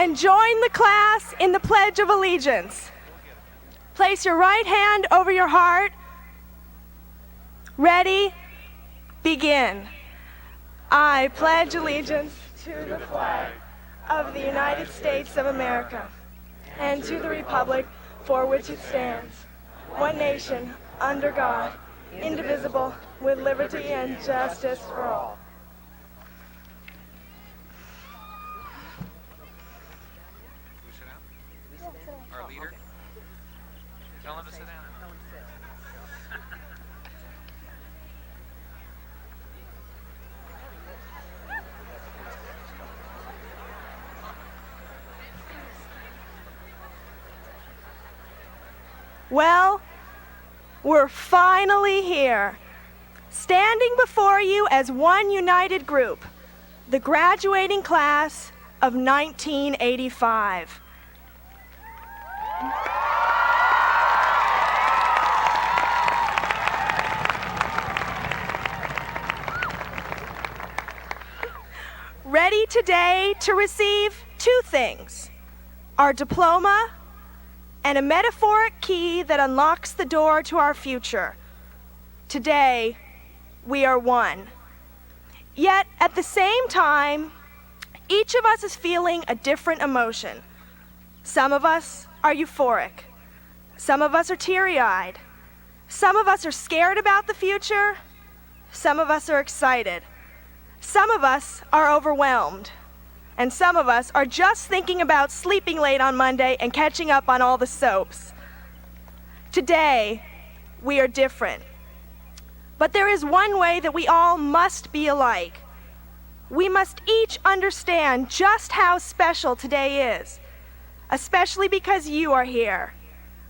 and join the class in the Pledge of Allegiance. Place your right hand over your heart. Ready? Begin. I pledge allegiance to the flag of the United States of America and to the republic for which it stands, one nation, under God, indivisible, with liberty and justice for all. Our leader, tell him to sit down. Well, we're finally here, standing before you as one united group, the graduating class of 1985. Ready today to receive two things: our diploma and a metaphoric key that unlocks the door to our future. Today, we are one. Yet, at the same time, each of us is feeling a different emotion. Some of us are euphoric. Some of us are teary-eyed. Some of us are scared about the future. Some of us are excited. Some of us are overwhelmed. And some of us are just thinking about sleeping late on Monday and catching up on all the soaps. Today, we are different. But there is one way that we all must be alike. We must each understand just how special today is, especially because you are here.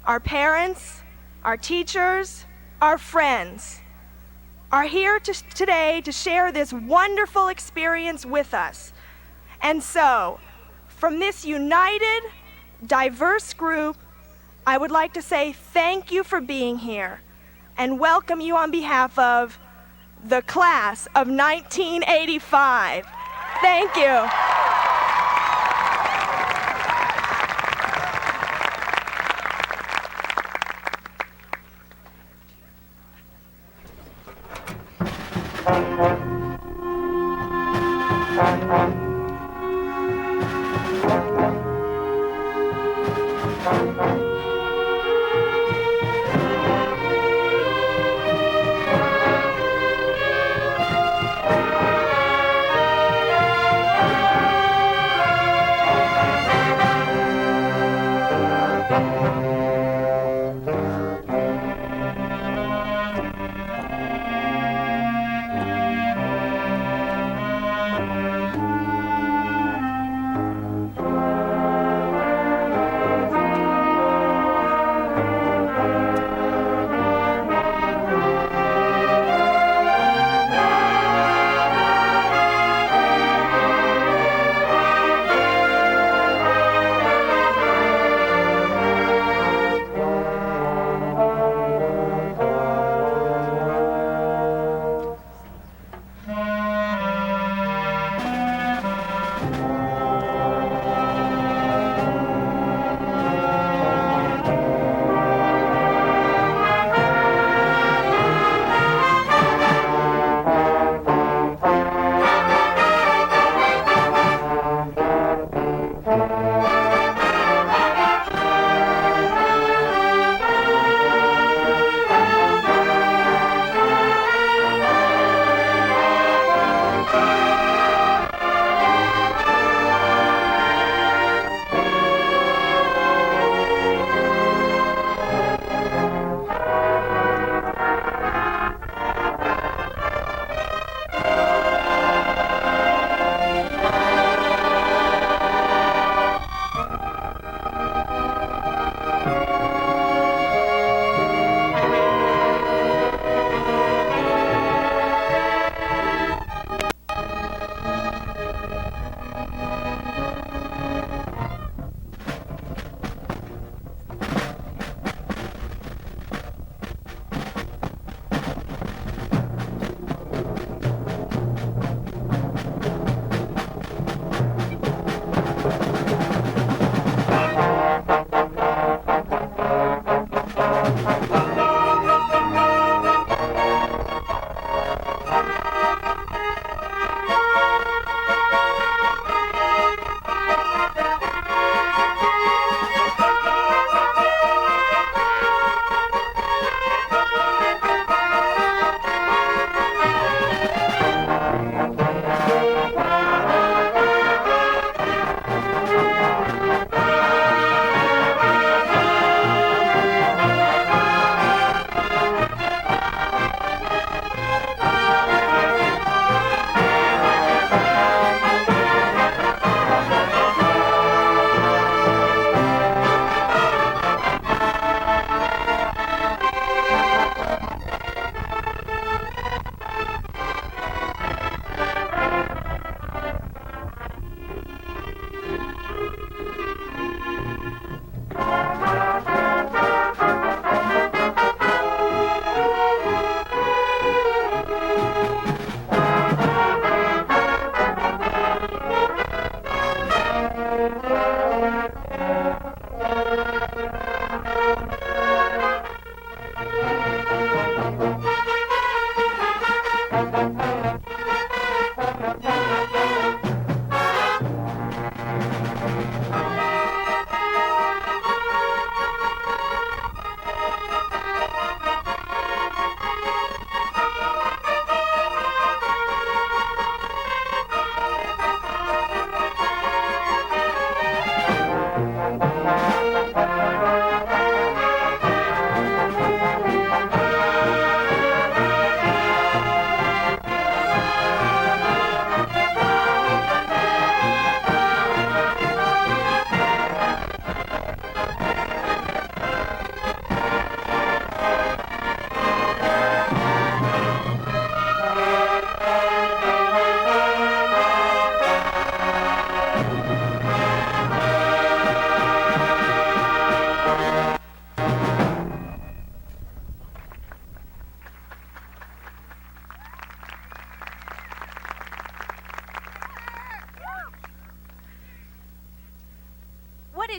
Our parents, our teachers, our friends are here today to share this wonderful experience with us. And so, from this united, diverse group, I would like to say thank you for being here and welcome you on behalf of the class of 1985. Thank you.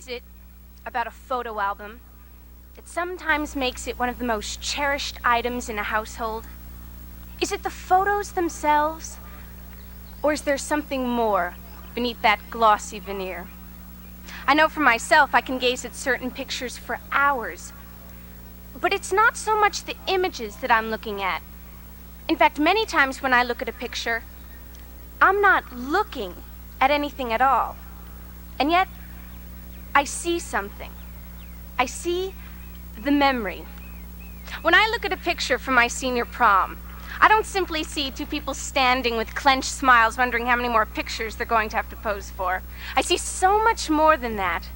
is it about a photo album that sometimes makes it one of the most cherished items in a household? Is it the photos themselves? Or is there something more beneath that glossy veneer? I know for myself I can gaze at certain pictures for hours, but it's not so much the images that I'm looking at. In fact, many times when I look at a picture, I'm not looking at anything at all. And yet, I see something. I see the memory. When I look at a picture from my senior prom, I don't simply see two people standing with clenched smiles wondering how many more pictures they're going to have to pose for. I see so much more than that.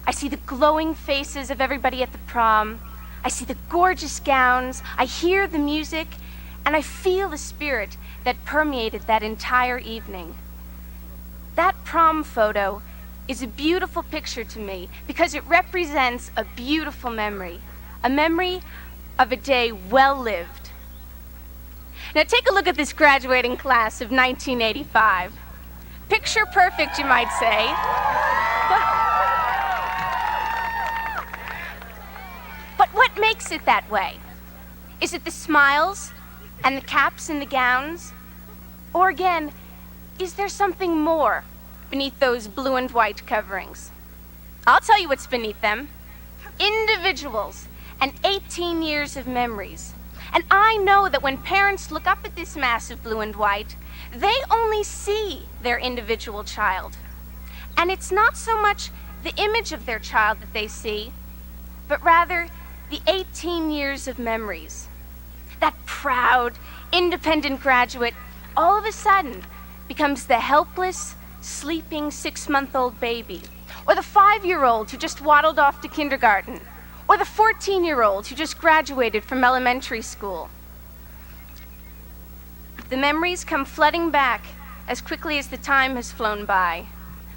I see the glowing faces of everybody at the prom. I see the gorgeous gowns. I hear the music, and I feel the spirit that permeated that entire evening. That prom photo is a beautiful picture to me because it represents a beautiful memory, a memory of a day well lived. Now take a look at this graduating class of 1985. Picture perfect, you might say. But what makes it that way? Is it the smiles and the caps and the gowns? Or again, is there something more beneath those blue and white coverings? I'll tell you what's beneath them. Individuals and 18 years of memories. And I know that when parents look up at this mass of blue and white, they only see their individual child. And it's not so much the image of their child that they see, but rather the 18 years of memories. That proud, independent graduate all of a sudden becomes the helpless, sleeping 6-month-old baby, or the 5-year-old who just waddled off to kindergarten, or the 14-year-old who just graduated from elementary school. The memories come flooding back as quickly as the time has flown by.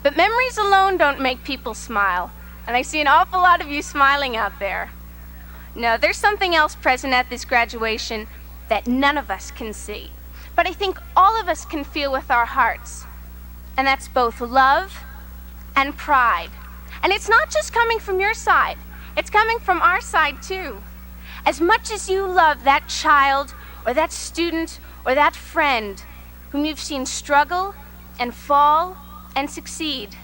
But memories alone don't make people smile, and I see an awful lot of you smiling out there. No, there's something else present at this graduation that none of us can see, but I think all of us can feel with our hearts, and that's both love and pride. And it's not just coming from your side. It's coming from our side, too. As much as you love that child or that student or that friend whom you've seen struggle and fall and succeed,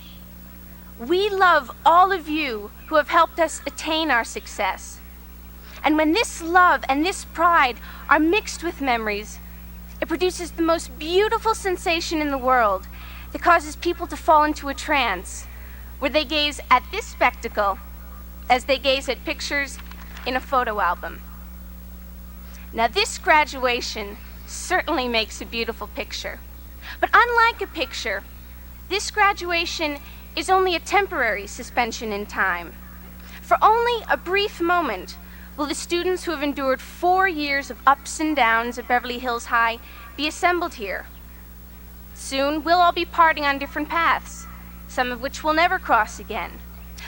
we love all of you who have helped us attain our success. And when this love and this pride are mixed with memories, it produces the most beautiful sensation in the world that causes people to fall into a trance where they gaze at this spectacle as they gaze at pictures in a photo album. Now, this graduation certainly makes a beautiful picture. But unlike a picture, this graduation is only a temporary suspension in time. For only a brief moment will the students who have endured 4 years of ups and downs at Beverly Hills High be assembled here. Soon, we'll all be parting on different paths, some of which we'll never cross again.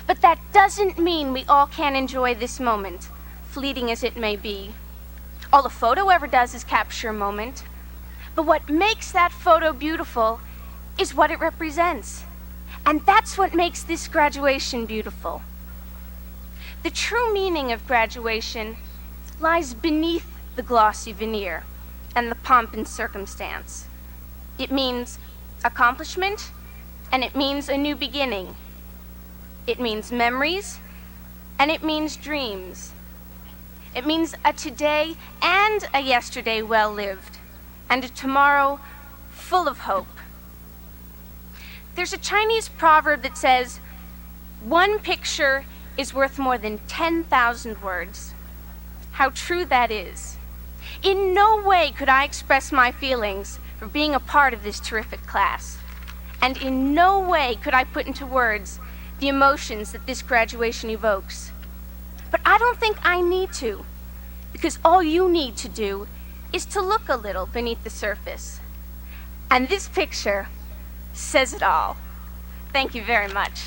But that doesn't mean we all can't enjoy this moment, fleeting as it may be. All a photo ever does is capture a moment. But what makes that photo beautiful is what it represents. And that's what makes this graduation beautiful. The true meaning of graduation lies beneath the glossy veneer and the pomp and circumstance. It means accomplishment, and it means a new beginning. It means memories, and it means dreams. It means a today and a yesterday well lived, and a tomorrow full of hope. There's a Chinese proverb that says, "One picture is worth more than 10,000 words. How true that is. In no way could I express my feelings for being a part of this terrific class. And in no way could I put into words the emotions that this graduation evokes. But I don't think I need to, because all you need to do is to look a little beneath the surface. And this picture says it all. Thank you very much.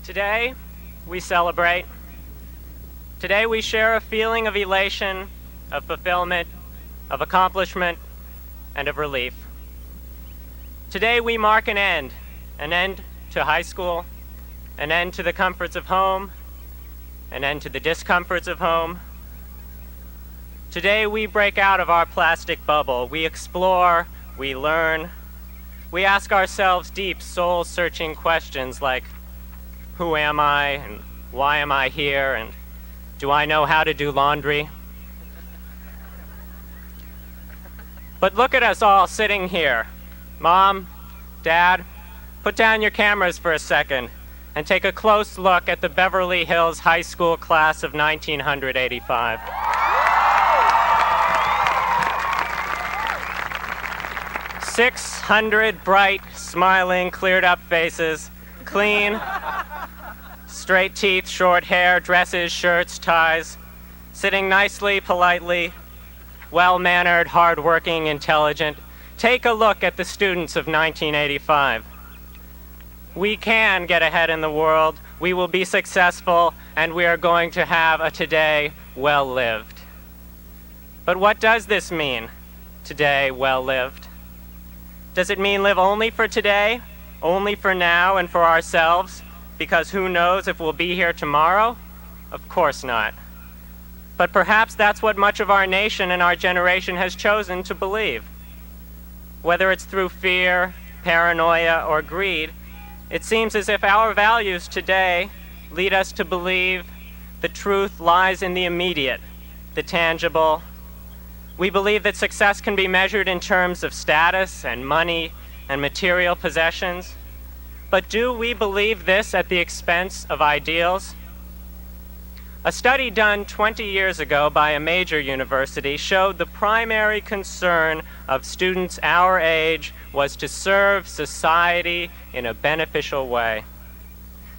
Today, we celebrate. Today, we share a feeling of elation, of fulfillment, of accomplishment, and of relief. Today, we mark an end to high school, an end to the comforts of home, an end to the discomforts of home. Today, we break out of our plastic bubble. We explore, we learn. We ask ourselves deep, soul-searching questions like, who am I, and why am I here, and do I know how to do laundry? But look at us all sitting here. Mom, Dad, put down your cameras for a second and take a close look at the Beverly Hills High School class of 1985. "600 bright, smiling, cleared-up faces, clean, straight teeth, short hair, dresses, shirts, ties, sitting nicely, politely, well-mannered, hard-working, intelligent. Take a look at the students of 1985. We can get ahead in the world, we will be successful, and we are going to have a today well-lived." But what does this mean, today well-lived? Does it mean live only for today, only for now and for ourselves, because who knows if we'll be here tomorrow? Of course not. But perhaps that's what much of our nation and our generation has chosen to believe. Whether it's through fear, paranoia, or greed, it seems as if our values today lead us to believe the truth lies in the immediate, the tangible. We believe that success can be measured in terms of status and money and material possessions. But do we believe this at the expense of ideals? A study done 20 years ago by a major university showed the primary concern of students our age was to serve society in a beneficial way.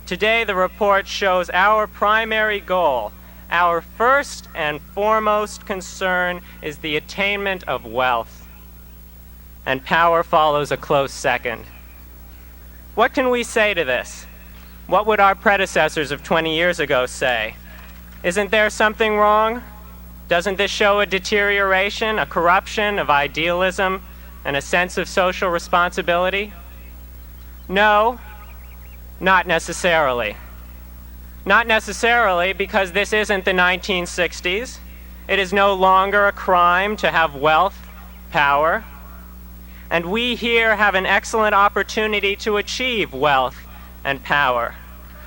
Today, the report shows our primary goal, our first and foremost concern, is the attainment of wealth, and power follows a close second. What can we say to this? What would our predecessors of 20 years ago say? Isn't there something wrong? Doesn't this show a deterioration, a corruption of idealism, and a sense of social responsibility? No, not necessarily. Not necessarily, because this isn't the 1960s. It is no longer a crime to have wealth, power. And we here have an excellent opportunity to achieve wealth and power.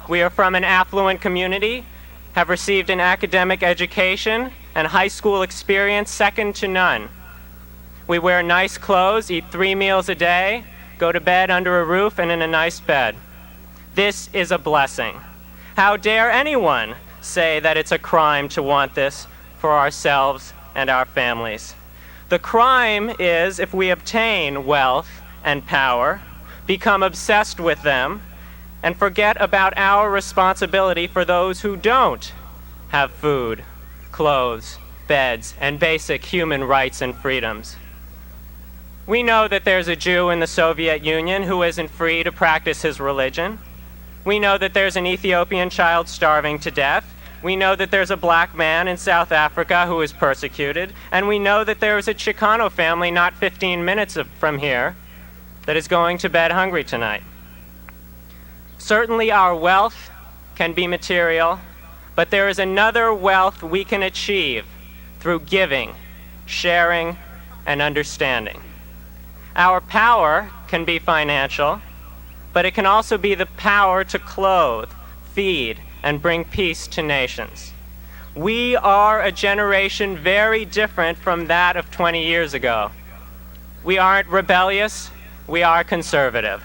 We are from an affluent community, have received an academic education and high school experience second to none. We wear nice clothes, eat 3 meals a day, go to bed under a roof and in a nice bed. This is a blessing. How dare anyone say that it's a crime to want this for ourselves and our families? The crime is if we obtain wealth and power, become obsessed with them, and forget about our responsibility for those who don't have food, clothes, beds, and basic human rights and freedoms. We know that there's a Jew in the Soviet Union who isn't free to practice his religion. We know that there's an Ethiopian child starving to death. We know that there's a black man in South Africa who is persecuted. And we know that there is a Chicano family not 15 minutes from here that is going to bed hungry tonight. Certainly our wealth can be material, but there is another wealth we can achieve through giving, sharing, and understanding. Our power can be financial, but it can also be the power to clothe, feed, and bring peace to nations. We are a generation very different from that of 20 years ago. We aren't rebellious, we are conservative.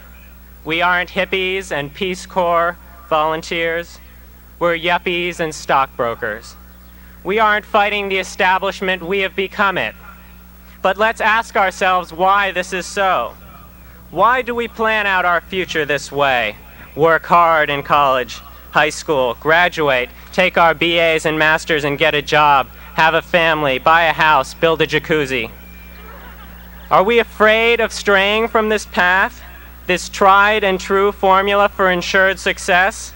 We aren't hippies and Peace Corps volunteers. We're yuppies and stockbrokers. We aren't fighting the establishment, we have become it. But let's ask ourselves why this is so. Why do we plan out our future this way? Work hard in college, high school, graduate, take our BAs and masters and get a job, have a family, buy a house, build a jacuzzi. Are we afraid of straying from this path, this tried and true formula for ensured success?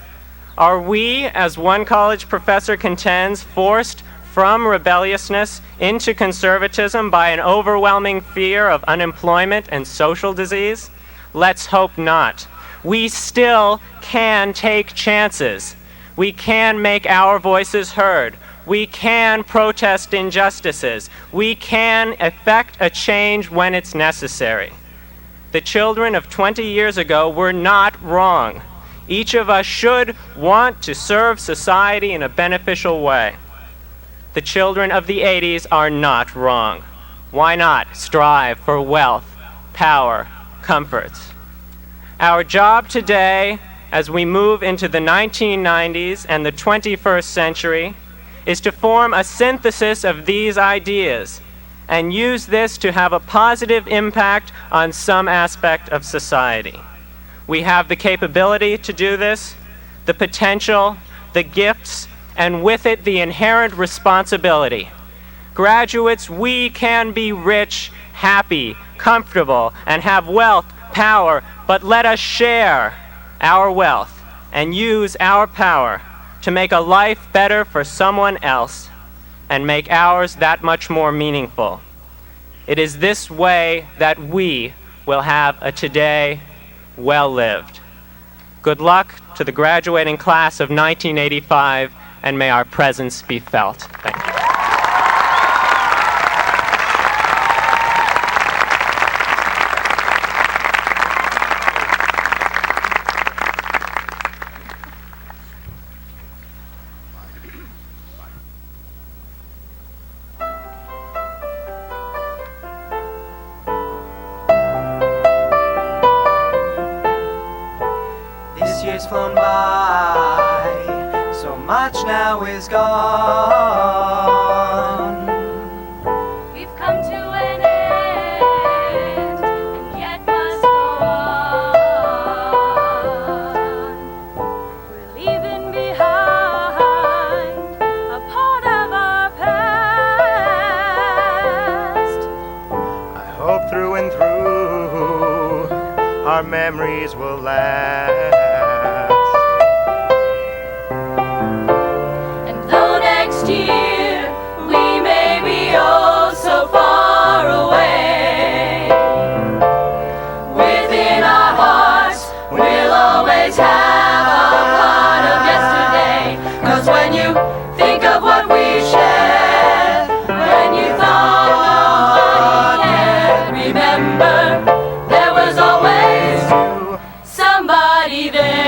Are we, as one college professor contends, forced from rebelliousness into conservatism by an overwhelming fear of unemployment and social disease? Let's hope not. We still can take chances. We can make our voices heard. We can protest injustices. We can effect a change when it's necessary. The children of 20 years ago were not wrong. Each of us should want to serve society in a beneficial way. The children of the 80s are not wrong. Why not strive for wealth, power, comforts? Our job today, as we move into the 1990s and the 21st century, is to form a synthesis of these ideas and use this to have a positive impact on some aspect of society. We have the capability to do this, the potential, the gifts, and with it the inherent responsibility. Graduates, we can be rich, happy, comfortable, and have wealth, power, but let us share our wealth and use our power to make a life better for someone else and make ours that much more meaningful. It is this way that we will have a today well lived. Good luck to the graduating class of 1985, and may our presence be felt. Thank you. This year's flown by, so much now is gone. We've come to an end, and yet must go on. We're leaving behind a part of our past. I hope through and through our memories will last. And though next year we may be oh so far away, within our hearts we'll always have a part of yesterday. 'Cause when you think of what we shared, when you thought nobody cared, remember there was always somebody there.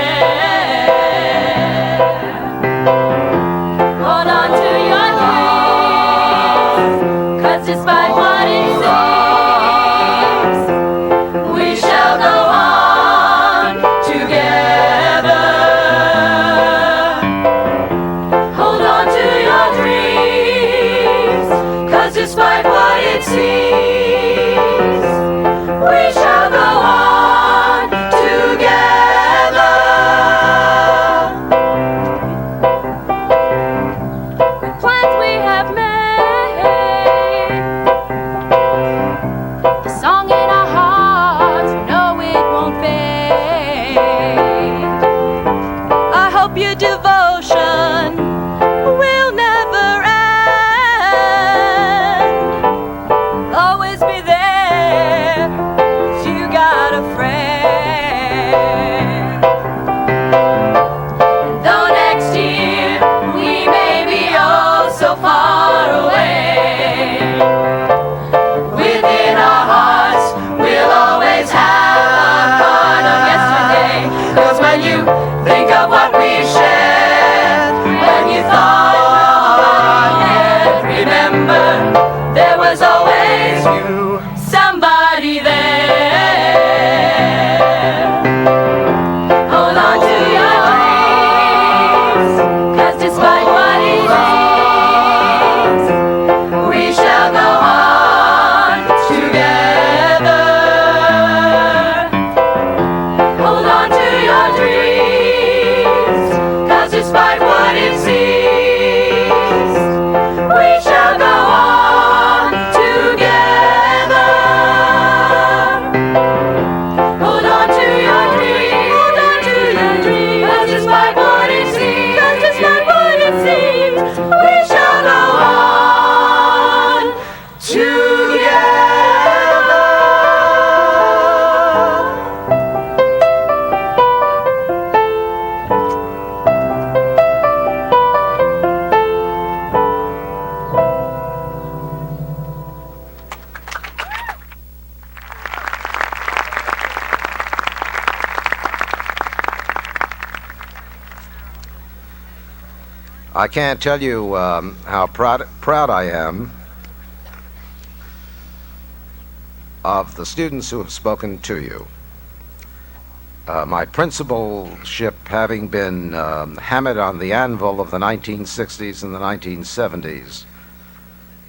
I can't tell you how proud I am of the students who have spoken to you. My principalship having been hammered on the anvil of the 1960s and the 1970s,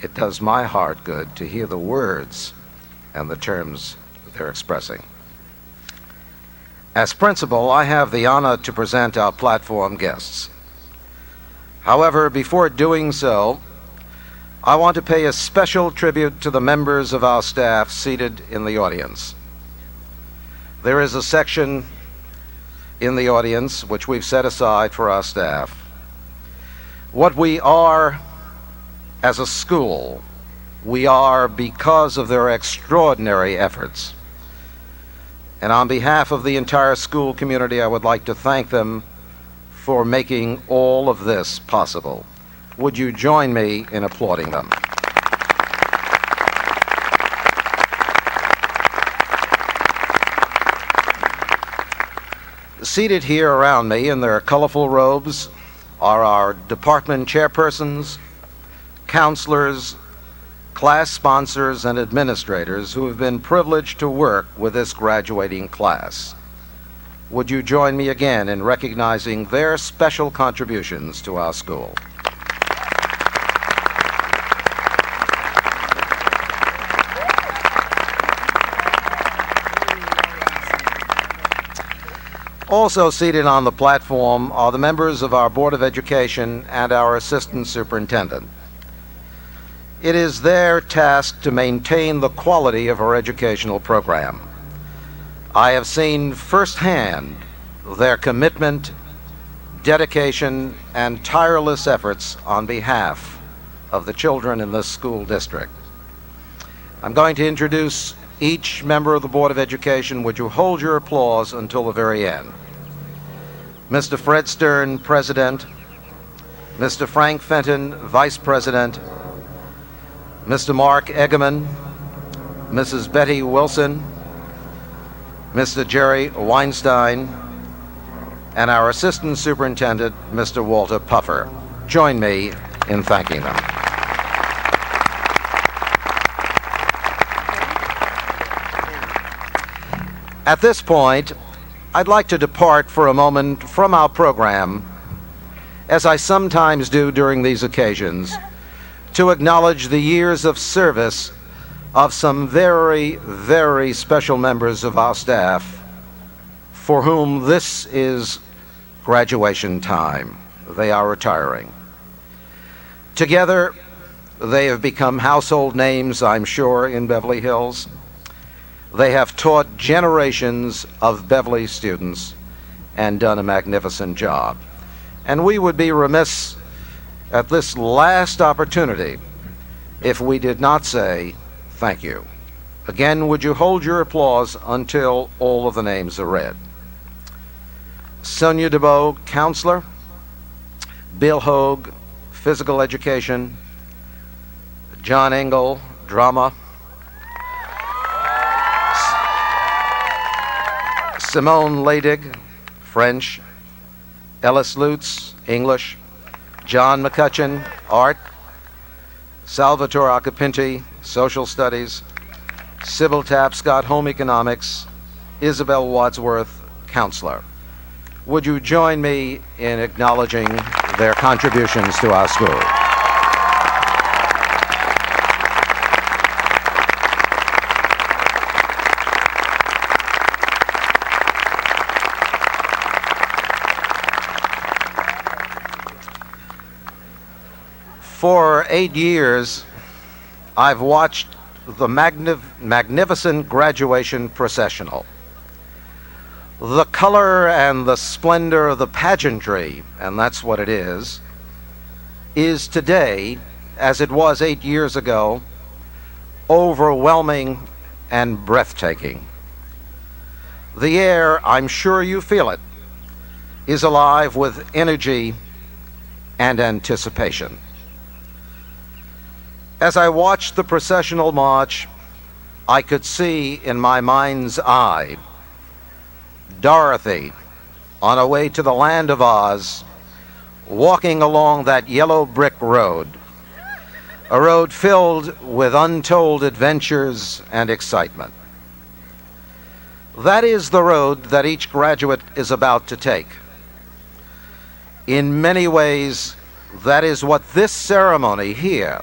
it does my heart good to hear the words and the terms they're expressing. As principal, I have the honor to present our platform guests. However, before doing so, I want to pay a special tribute to the members of our staff seated in the audience. There is a section in the audience which we've set aside for our staff. What we are as a school, we are because of their extraordinary efforts. And on behalf of the entire school community, I would like to thank them for making all of this possible. Would you join me in applauding them? Seated here around me in their colorful robes are our department chairpersons, counselors, class sponsors, and administrators who have been privileged to work with this graduating class. Would you join me again in recognizing their special contributions to our school? Also seated on the platform are the members of our Board of Education and our Assistant Superintendent. It is their task to maintain the quality of our educational program. I have seen firsthand their commitment, dedication, and tireless efforts on behalf of the children in this school district. I'm going to introduce each member of the Board of Education. Would you hold your applause until the very end? Mr. Fred Stern, President. Mr. Frank Fenton, Vice President. Mr. Mark Eggerman. Mrs. Betty Wilson. Mr. Jerry Weinstein. And our Assistant Superintendent, Mr. Walter Puffer. Join me in thanking them. At this point, I'd like to depart for a moment from our program, as I sometimes do during these occasions, to acknowledge the years of service of some very, very special members of our staff for whom this is graduation time. They are retiring. Together, they have become household names, I'm sure, in Beverly Hills. They have taught generations of Beverly students and done a magnificent job. And we would be remiss at this last opportunity if we did not say thank you. Again, would you hold your applause until all of the names are read? Sonia DeBow, counselor. Bill Hogue, physical education. John Engel, drama. Simone Leydig, French. Ellis Lutz, English. John McCutcheon, art. Salvatore Acapinti, social studies. Sybil Tapscott, home economics. Isabel Wadsworth, counselor. Would you join me in acknowledging their contributions to our school? For 8 years, I've watched the magnificent graduation processional. The color and the splendor of the pageantry, and that's what it is today, as it was 8 years ago, overwhelming and breathtaking. The air, I'm sure you feel it, is alive with energy and anticipation. As I watched the processional march, I could see in my mind's eye Dorothy on her way to the land of Oz, walking along that yellow brick road, a road filled with untold adventures and excitement. That is the road that each graduate is about to take. In many ways, that is what this ceremony here,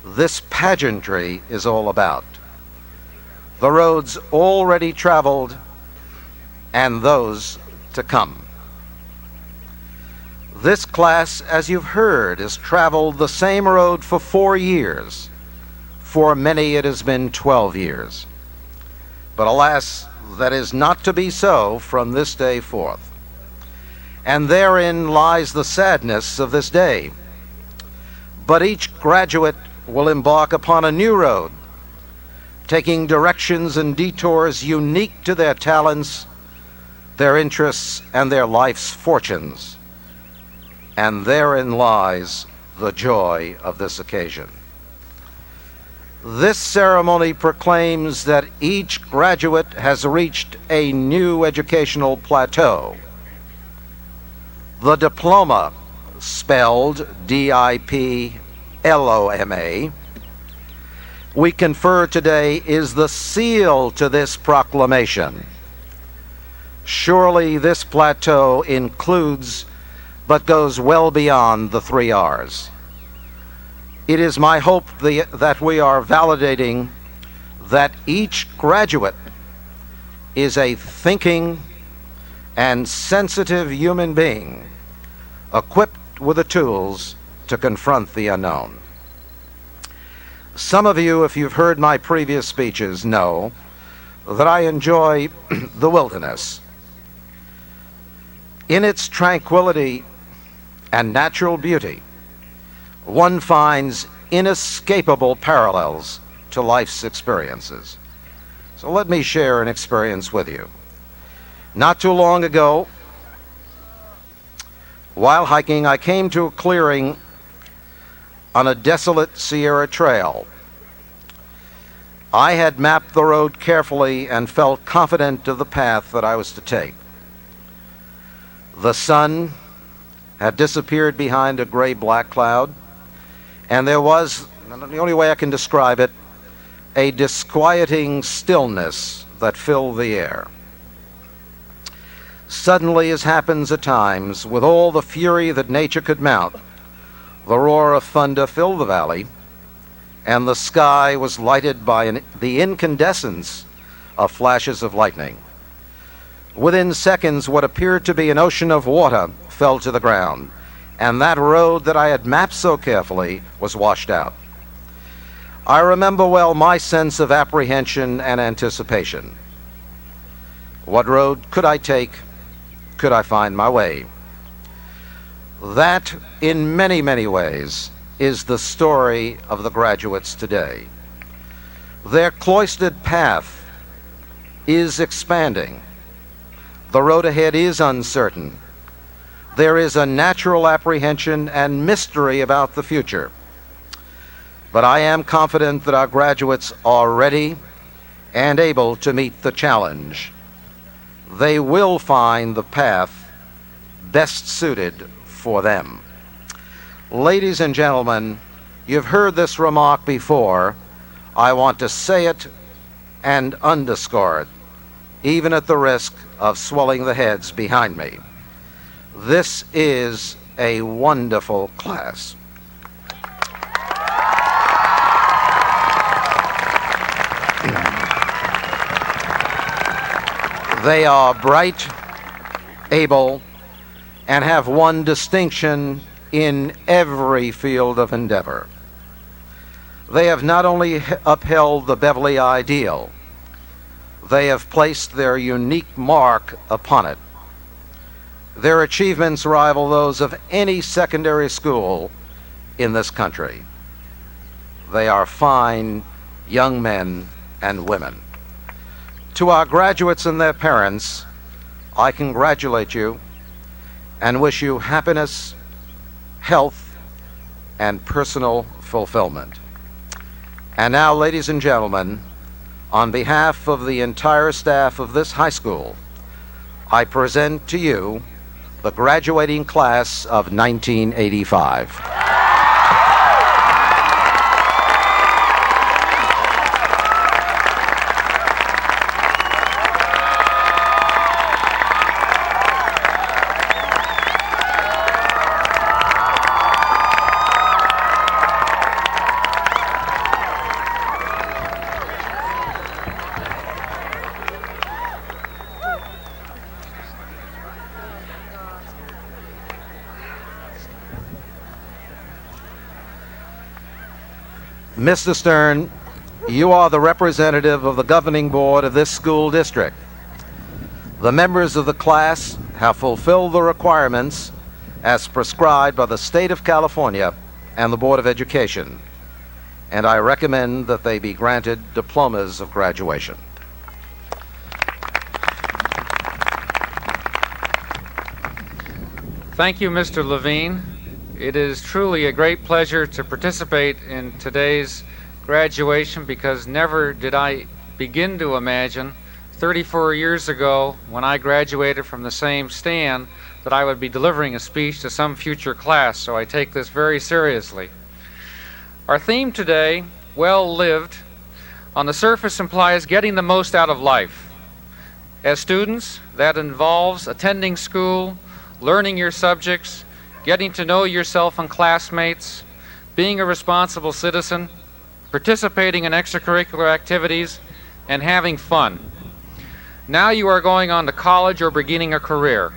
this pageantry, is all about. The roads already traveled and those to come. This class, as you've heard, has traveled the same road for 4 years. For many, it has been 12 years. But alas, that is not to be so from this day forth. And therein lies the sadness of this day. But each graduate will embark upon a new road, taking directions and detours unique to their talents, their interests, and their life's fortunes. And therein lies the joy of this occasion. This ceremony proclaims that each graduate has reached a new educational plateau. The diploma, spelled D-I-P-L-O-M-A, we confer today is the seal to this proclamation. Surely this plateau includes but goes well beyond the 3 R's. It is my hope that we are validating that each graduate is a thinking and sensitive human being equipped with the tools to confront the unknown. Some of you, if you've heard my previous speeches, know that I enjoy the wilderness. In its tranquility and natural beauty, one finds inescapable parallels to life's experiences. So let me share an experience with you. Not too long ago, while hiking, I came to a clearing on a desolate Sierra trail. I had mapped the road carefully and felt confident of the path that I was to take. The sun had disappeared behind a gray-black cloud, and there was, the only way I can describe it, a disquieting stillness that filled the air. Suddenly, as happens at times, with all the fury that nature could mount, the roar of thunder filled the valley, and the sky was lighted by the incandescence of flashes of lightning. Within seconds, what appeared to be an ocean of water fell to the ground, and that road that I had mapped so carefully was washed out. I remember well my sense of apprehension and anticipation. What road could I take? Could I find my way? That, in many, many ways, is the story of the graduates today. Their cloistered path is expanding. The road ahead is uncertain. There is a natural apprehension and mystery about the future. But I am confident that our graduates are ready and able to meet the challenge. They will find the path best suited for them. Ladies and gentlemen, you've heard this remark before. I want to say it and underscore it, even at the risk of swelling the heads behind me. This is a wonderful class. They are bright, able, and have won distinction in every field of endeavor. They have not only upheld the Beverly ideal, they have placed their unique mark upon it. Their achievements rival those of any secondary school in this country. They are fine young men and women. To our graduates and their parents, I congratulate you and wish you happiness, health, and personal fulfillment. And now, ladies and gentlemen, on behalf of the entire staff of this high school, I present to you the graduating class of 1985. Mr. Stern, you are the representative of the governing board of this school district. The members of the class have fulfilled the requirements as prescribed by the state of California and the Board of Education, and I recommend that they be granted diplomas of graduation. Thank you, Mr. Levine. It is truly a great pleasure to participate in today's graduation because never did I begin to imagine 34 years ago when I graduated from the same stand that I would be delivering a speech to some future class, so I take this very seriously. Our theme today, Well Lived, on the surface implies getting the most out of life. As students, that involves attending school, learning your subjects, getting to know yourself and classmates, being a responsible citizen, participating in extracurricular activities, and having fun. Now you are going on to college or beginning a career.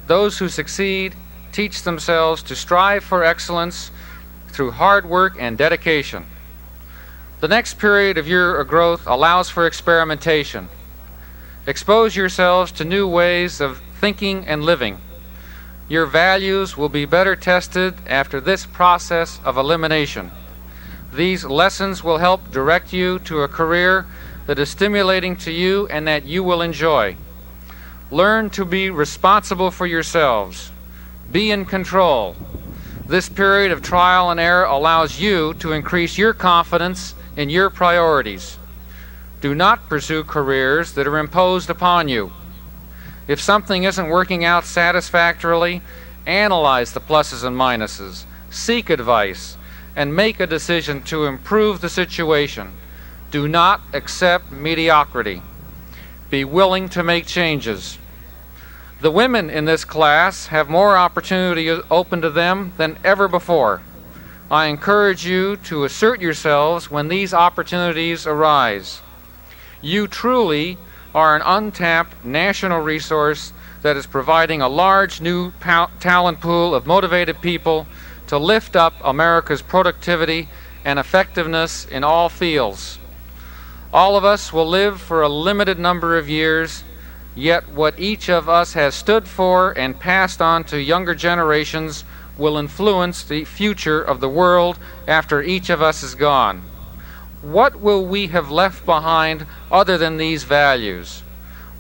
Those who succeed teach themselves to strive for excellence through hard work and dedication. The next period of your growth allows for experimentation. Expose yourselves to new ways of thinking and living. Your values will be better tested after this process of elimination. These lessons will help direct you to a career that is stimulating to you and that you will enjoy. Learn to be responsible for yourselves. Be in control. This period of trial and error allows you to increase your confidence in your priorities. Do not pursue careers that are imposed upon you. If something isn't working out satisfactorily, analyze the pluses and minuses, seek advice, and make a decision to improve the situation. Do not accept mediocrity. Be willing to make changes. The women in this class have more opportunity open to them than ever before. I encourage you to assert yourselves when these opportunities arise. You truly are an untapped national resource that is providing a large new talent pool of motivated people to lift up America's productivity and effectiveness in all fields. All of us will live for a limited number of years, yet what each of us has stood for and passed on to younger generations will influence the future of the world after each of us is gone. What will we have left behind other than these values?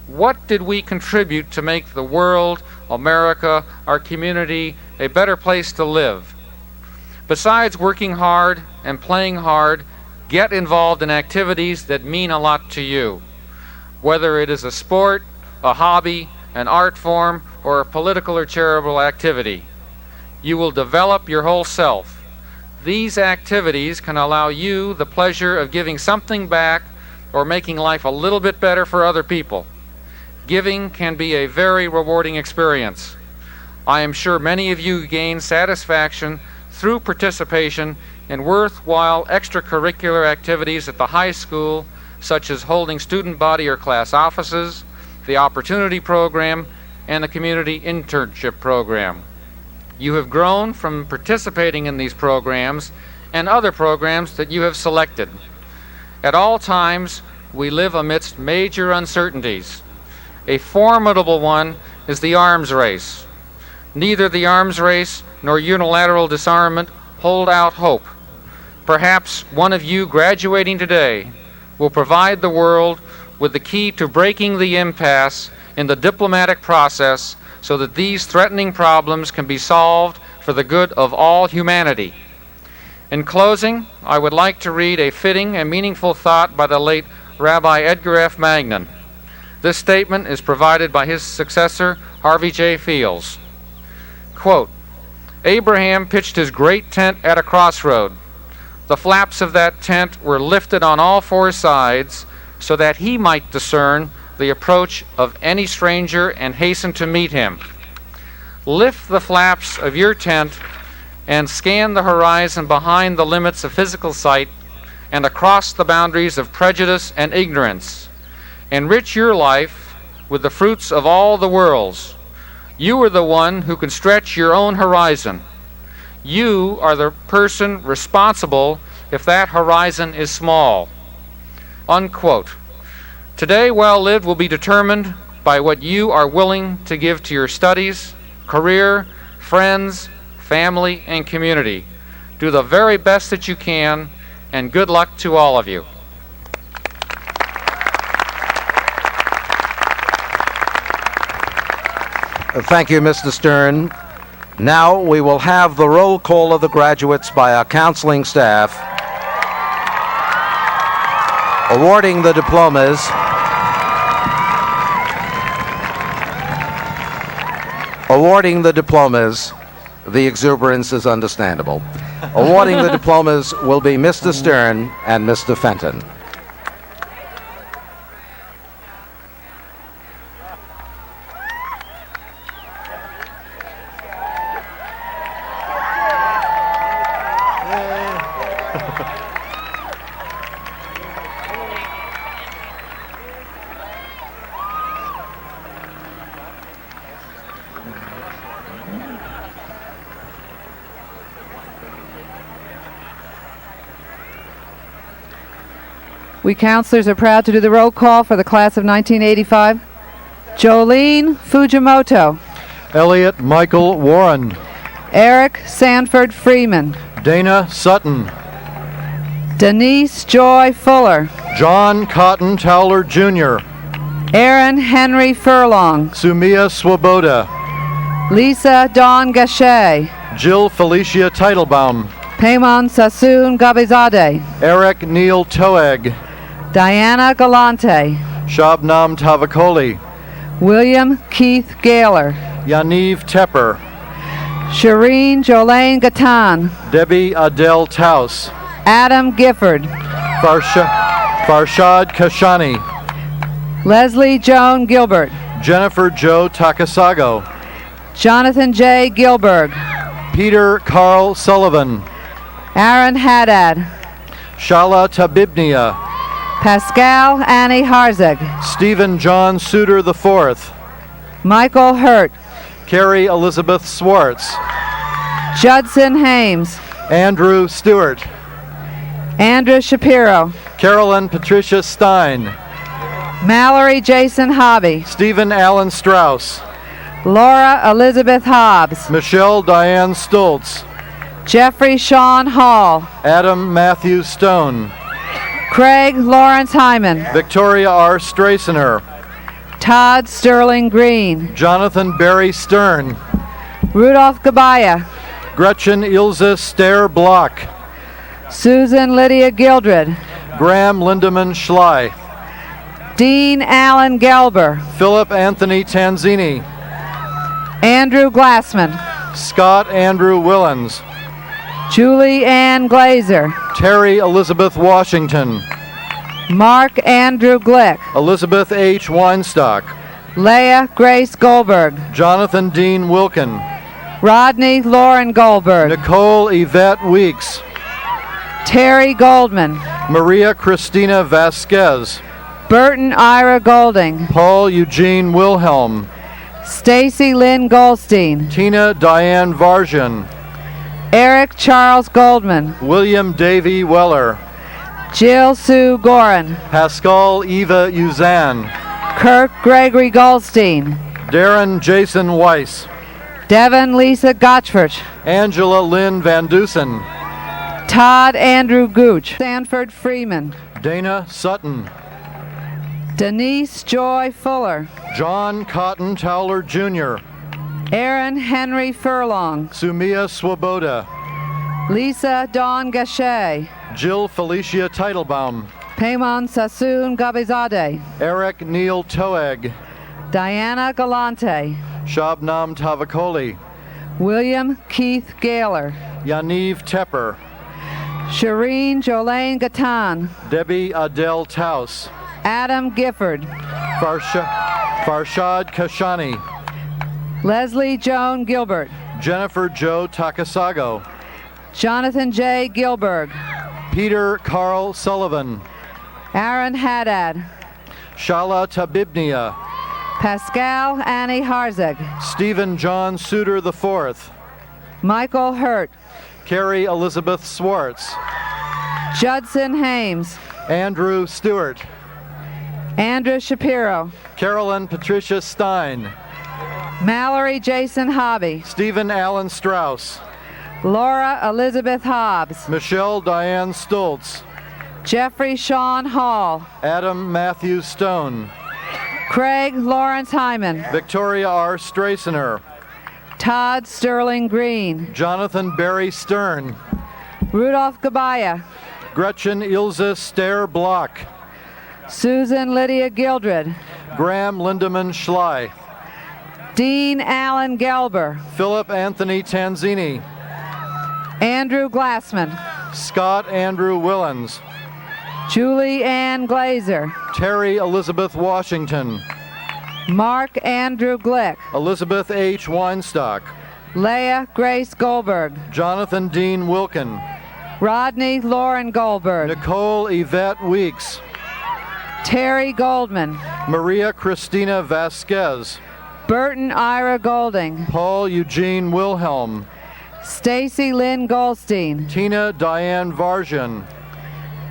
What did we contribute to make the world, America, our community, a better place to live? Besides working hard and playing hard, get involved in activities that mean a lot to you. Whether it is a sport, a hobby, an art form, or a political or charitable activity. You will develop your whole self. These activities can allow you the pleasure of giving something back or making life a little bit better for other people. Giving can be a very rewarding experience. I am sure many of you gain satisfaction through participation in worthwhile extracurricular activities at the high school, such as holding student body or class offices, the Opportunity Program, and the Community Internship Program. You have grown from participating in these programs and other programs that you have selected. At all times, we live amidst major uncertainties. A formidable one is the arms race. Neither the arms race nor unilateral disarmament hold out hope. Perhaps one of you graduating today will provide the world with the key to breaking the impasse in the diplomatic process so that these threatening problems can be solved for the good of all humanity. In closing, I would like to read a fitting and meaningful thought by the late Rabbi Edgar F. Magnan. This statement is provided by his successor, Harvey J. Fields. Quote, Abraham pitched his great tent at a crossroad. The flaps of that tent were lifted on all four sides so that he might discern the approach of any stranger and hasten to meet him. Lift the flaps of your tent and scan the horizon behind the limits of physical sight and across the boundaries of prejudice and ignorance. Enrich your life with the fruits of all the worlds. You are the one who can stretch your own horizon. You are the person responsible if that horizon is small. Unquote. Today, well lived will be determined by what you are willing to give to your studies, career, friends, family, and community. Do the very best that you can, and good luck to all of you. Thank you, Mr. Stern. Now we will have the roll call of the graduates by our counseling staff, awarding the diplomas. Awarding the diplomas. The exuberance is understandable. Awarding the diplomas will be Mr. Stern and Mr. Fenton. We counselors are proud to do the roll call for the class of 1985. Jolene Fujimoto. Elliot Michael Warren. Eric Sanford Freeman. Dana Sutton. Denise Joy Fuller. John Cotton Towler Jr. Aaron Henry Furlong. Sumia Swoboda. Lisa Dawn Gachet. Jill Felicia Teitelbaum. Payman Sassoon Gabizadeh. Eric Neil Toeg. Diana Galante. Shabnam Tavakoli. William Keith Gaylor. Yaniv Tepper. Shireen Jolaine Gatan. Debbie Adele Taus. Adam Gifford. Farshad Kashani. Leslie Joan Gilbert. Jennifer Joe Takasago. Jonathan J. Gilberg. Peter Carl Sullivan. Aaron Haddad. Shala Tabibnia. Pascal Annie Harzeg. Stephen John Suter IV. Michael Hurt. Carey Elizabeth Swartz. Judson Hames. Andrew Stewart. Andrew Shapiro. Carolyn Patricia Stein. Mallory Jason Hobby. Stephen Allen Strauss. Laura Elizabeth Hobbs. Michelle Diane Stoltz. Jeffrey Sean Hall. Adam Matthew Stone. Craig Lawrence Hyman. Victoria R. Straysener. Todd Sterling Green. Jonathan Barry Stern. Rudolph Gabaya. Gretchen Ilse Stair Block. Susan Lydia Gildred. Graham Lindemann Schley. Dean Allen Gelber. Philip Anthony Tanzini. Andrew Glassman. Scott Andrew Willens. Julie Ann Glazer. Terry Elizabeth Washington. Mark Andrew Glick. Elizabeth H. Weinstock. Leah Grace Goldberg. Jonathan Dean Wilkin. Rodney Lauren Goldberg. Nicole Yvette Weeks. Terry Goldman. Maria Cristina Vasquez. Burton Ira Golding. Paul Eugene Wilhelm. Stacy Lynn Goldstein. Tina Diane Varjan. Eric Charles Goldman. William Davy Weller. Jill Sue Gorin. Pascal Eva Uzan. Kirk Gregory Goldstein. Darren Jason Weiss. Devin Lisa Gotchford. Angela Lynn Van Dusen. Todd Andrew Gooch. Sanford Freeman. Dana Sutton. Denise Joy Fuller. John Cotton Towler Jr. Aaron Henry Furlong. Sumia Swoboda. Lisa Dawn Gachet. Jill Felicia Teitelbaum. Payman Sassoon Gabizadeh, Eric Neil Toeg, Diana Galante, Shabnam Tavakoli, William Keith Gaylor, Yaniv Tepper, Shireen Jolaine Gatan, Debbie Adele Taus, Adam Gifford, Farshad Kashani, Leslie Joan Gilbert, Jennifer Joe Takasago, Jonathan J. Gilberg, Peter Carl Sullivan, Aaron Haddad, Shala Tabibnia, Pascal Annie Harzeg, Stephen John Suter IV, Michael Hurt, Carey Elizabeth Swartz, Judson Hames, Andrew Stewart, Andrew Shapiro, Carolyn Patricia Stein, Mallory Jason Hobby, Stephen Allen Strauss, Laura Elizabeth Hobbs, Michelle Diane Stoltz, Jeffrey Sean Hall, Adam Matthew Stone, Craig Lawrence Hyman, Victoria R. Straysener, Todd Sterling Green, Jonathan Barry Stern, Rudolph Gabaya, Gretchen Ilse Stair Block, Susan Lydia Gildred, Graham Lindemann Schley, Dean Allen Gelber, Philip Anthony Tanzini, Andrew Glassman, Scott Andrew Willens, Julie Ann Glazer, Terry Elizabeth Washington, Mark Andrew Glick, Elizabeth H. Weinstock, Leah Grace Goldberg, Jonathan Dean Wilkin, Rodney Lauren Goldberg, Nicole Yvette Weeks, Terry Goldman, Maria Cristina Vasquez, Burton Ira Golding, Paul Eugene Wilhelm, Stacy Lynn Goldstein, Tina Diane Varjan,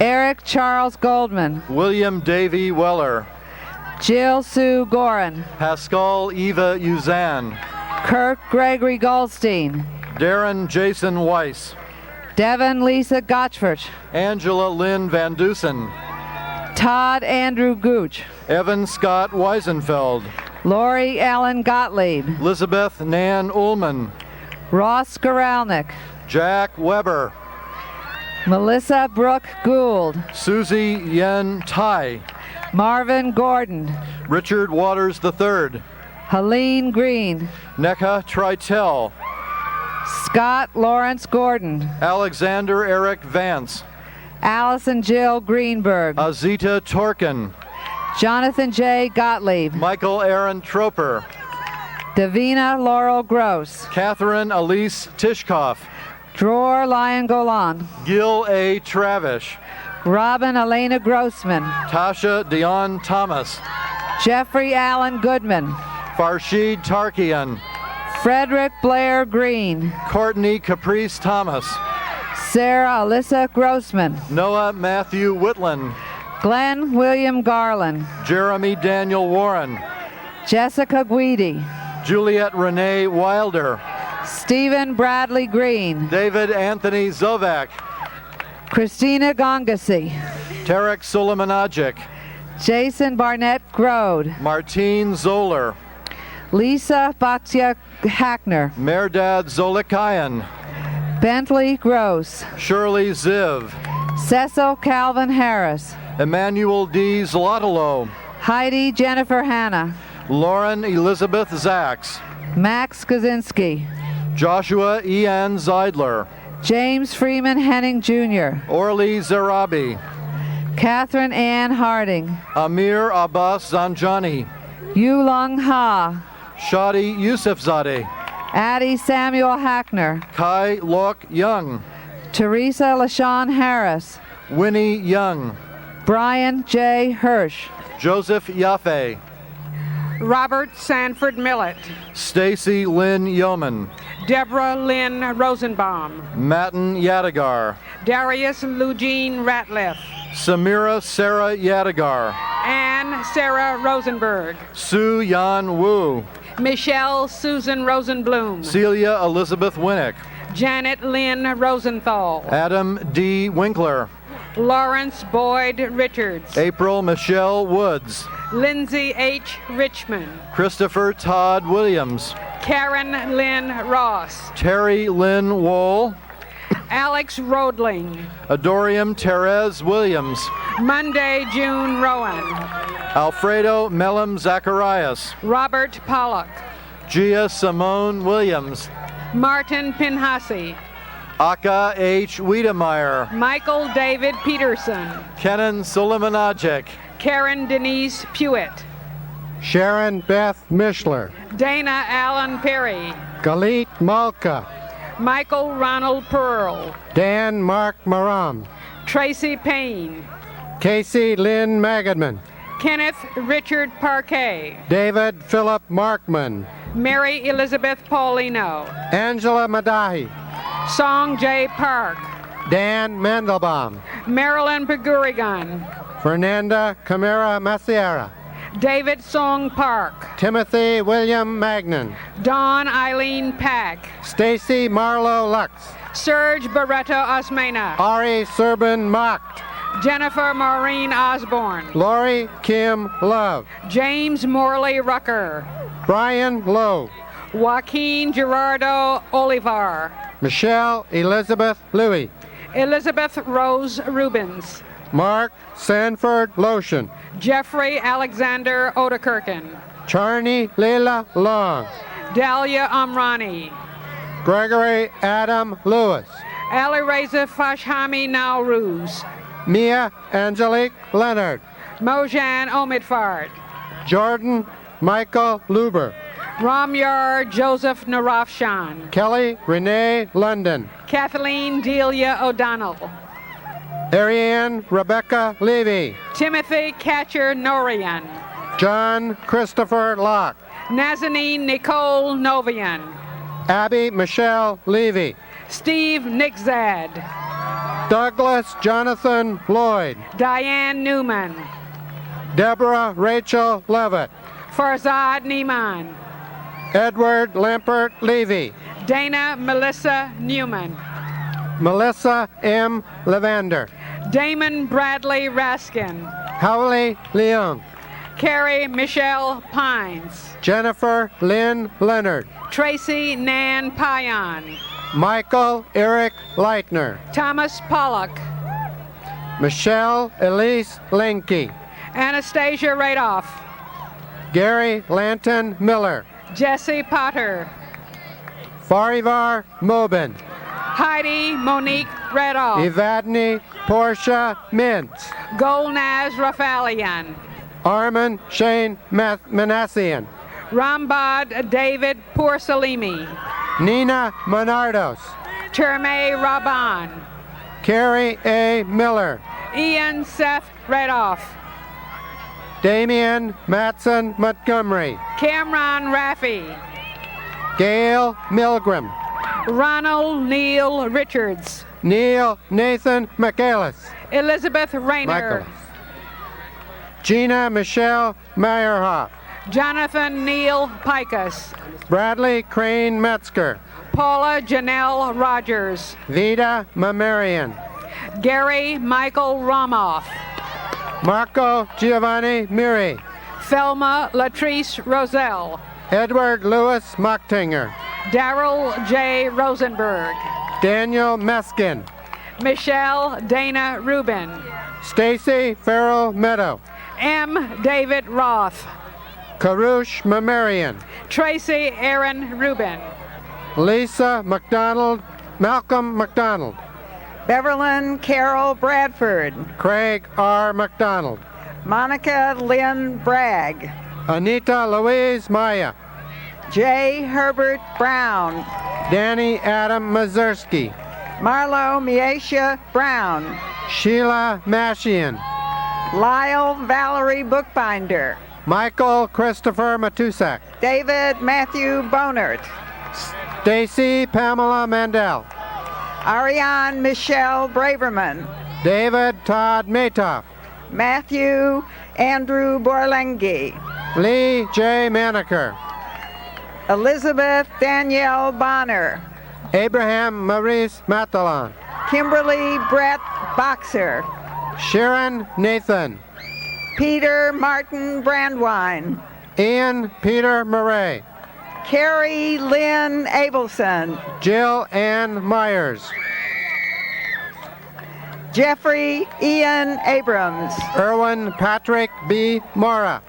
Eric Charles Goldman, William Davy Weller, Jill Sue Gorin, Pascal Eva Uzan, Kirk Gregory Goldstein, Darren Jason Weiss, Devin Lisa Gotchford, Angela Lynn Van Dusen, Todd Andrew Gooch, Evan Scott Weisenfeld, Lori Ellen Gottlieb, Elizabeth Nan Ullman, Ross Goralnik, Jack Weber, Melissa Brooke Gould, Susie Yen Tai, Marvin Gordon, Richard Waters III, Helene Green, Nekha Tritel, Scott Lawrence Gordon, Alexander Eric Vance, Allison Jill Greenberg, Azita Torkin, Jonathan J. Gottlieb, Michael Aaron Troper, Davina Laurel Gross, Catherine Elise Tishkoff, Dror Lion Golan, Gil A. Travish, Robin Elena Grossman, Tasha Dion Thomas, Jeffrey Allen Goodman, Farshid Tarkian, Frederick Blair Green, Courtney Caprice Thomas, Sarah Alyssa Grossman, Noah Matthew Whitland, Glenn William Garland, Jeremy Daniel Warren, Jessica Guidi, Juliet Renee Wilder, Stephen Bradley Green, David Anthony Zovak, Christina Gongasi, Tarek Sulemanagic, Jason Barnett Grode, Martine Zoller, Lisa Batia Hackner, Merdad Zolikayan, Bentley Gross, Shirley Ziv, Cecil Calvin Harris, Emmanuel D. Zlotalo, Heidi Jennifer Hanna, Lauren Elizabeth Zaks, Max Kaczynski, Joshua Ian Zeidler, James Freeman Henning Jr., Orly Zerabi, Catherine Ann Harding, Amir Abbas Zanjani, Yulong Ha, Shadi Yusufzadeh, Addie Samuel Hackner, Kai Lok Young, Teresa LaShawn Harris, Winnie Young, Brian J. Hirsch, Joseph Yaffe, Robert Sanford Millett, Stacy Lynn Yeoman, Deborah Lynn Rosenbaum, Matten Yadigar, Darius Lugene Ratliff, Samira Sarah Yadigar, Anne Sarah Rosenberg, Sue Yan Wu, Michelle Susan Rosenblum, Celia Elizabeth Winnick, Janet Lynn Rosenthal, Adam D. Winkler, Lawrence Boyd Richards, April Michelle Woods, Lindsay H. Richmond, Christopher Todd Williams, Karen Lynn Ross, Terry Lynn Wool, Alex Rodling. Adorium Therese Williams. Monday, June Rowan. Alfredo Mellem Zacharias. Robert Pollock. Gia Simone Williams. Martin Pinhasi. Aka H. Wiedemeyer. Michael David Peterson. Kenan Suleimanajek. Karen Denise Pewitt. Sharon Beth Mishler. Dana Allen Perry. Galit Malka. Michael Ronald Pearl. Dan Mark Maram. Tracy Payne. Casey Lynn Magadman. Kenneth Richard Parquet. David Philip Markman. Mary Elizabeth Paulino. Angela Madahi. Song J. Park. Dan Mandelbaum. Marilyn Pagurigan. Fernanda Camara Maciera. David Song Park. Timothy William Magnan. Dawn Eileen Pack. Stacy Marlowe Lux. Serge Barreto Osmena. Ari Serban Macht. Jennifer Maureen Osborne. Lori Kim Love. James Morley Rucker. Brian Lowe. Joaquin Gerardo Olivar. Michelle Elizabeth Louie. Elizabeth Rose Rubens. Mark Sanford Lotion. Jeffrey Alexander Odekirken. Charney Leila Long. Dahlia Amrani. Gregory Adam Lewis. Ali Reza Fashhami Nauruz. Mia Angelique Leonard. Mojan Omidfard. Jordan Michael Luber. Ramyar Joseph Narafshan. Kelly Renee London. Kathleen Delia O'Donnell. Ariane Rebecca Levy. Timothy Catcher Norian. John Christopher Locke. Nazanin Nicole Novian. Abby Michelle Levy. Steve Nixzad. Douglas Jonathan Lloyd. Diane Newman. Deborah Rachel Levitt. Farzad Neiman. Edward Lampert Levy. Dana Melissa Newman. Melissa M. Levander. Damon Bradley Raskin. Howley Leung. Carey Michelle Pines. Jennifer Lynn Leonard. Tracy Nan Payan. Michael Eric Leitner. Thomas Pollock. Michelle Elise Lenke. Anastasia Radoff. Gary Lanton Miller. Jesse Potter. Farivar Mobin. Heidi Monique Radoff. Evadne Portia Mintz. Golnaz Rafalian. Armin Shane Manassian. Rambad David Porcelimi. Nina Monardos. Terme Raban. Carrie A. Miller. Ian Seth Radoff. Damian Matson Montgomery. Cameron Raffi. Gail Milgram. Ronald Neil Richards. Neil Nathan Michaelis. Elizabeth Rayner. Gina Michelle Meyerhoff. Jonathan Neil Pikus. Bradley Crane Metzger. Paula Janelle Rogers. Vida Mamarian. Gary Michael Romoff. Marco Giovanni Miri. Thelma Latrice Roselle. Edward Lewis Mocktinger. Darrell J. Rosenberg. Daniel Meskin. Michelle Dana Rubin. Stacy Farrell Meadow. M. David Roth. Karush Mamarian. Tracy Aaron Rubin. Lisa McDonald. Malcolm McDonald. Beverly Carol Bradford. Craig R. McDonald. Monica Lynn Bragg. Anita Louise Maya. J. Herbert Brown. Danny Adam Mazursky. Marlo Miesha Brown. Sheila Mashian. Lyle Valerie Bookbinder. Michael Christopher Matusak. David Matthew Bonert. Stacy Pamela Mandel. Ariane Michelle Braverman. David Todd Matoff. Matthew Andrew Borlengi. Lee J. Maneker. Elizabeth Danielle Bonner. Abraham Maurice Matalon. Kimberly Brett Boxer. Sharon Nathan. Peter Martin Brandwine. Ian Peter Murray. Carrie Lynn Abelson. Jill Ann Myers. Jeffrey Ian Abrams. Erwin Patrick B. Mora.